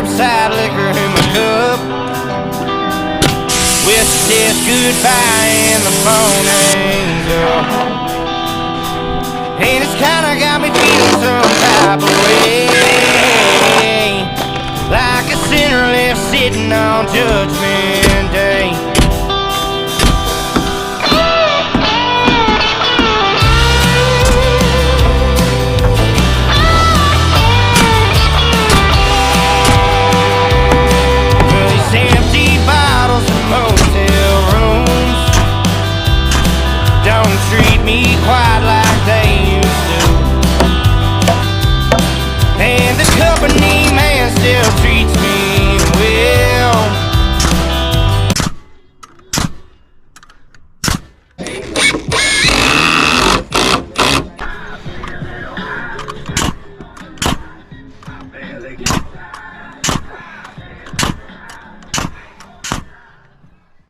curbside liquor in my cup. Well, she says goodbye and the phone hangs up. And it's kinda got me feeling some type of way, like a sinner left sitting on judgment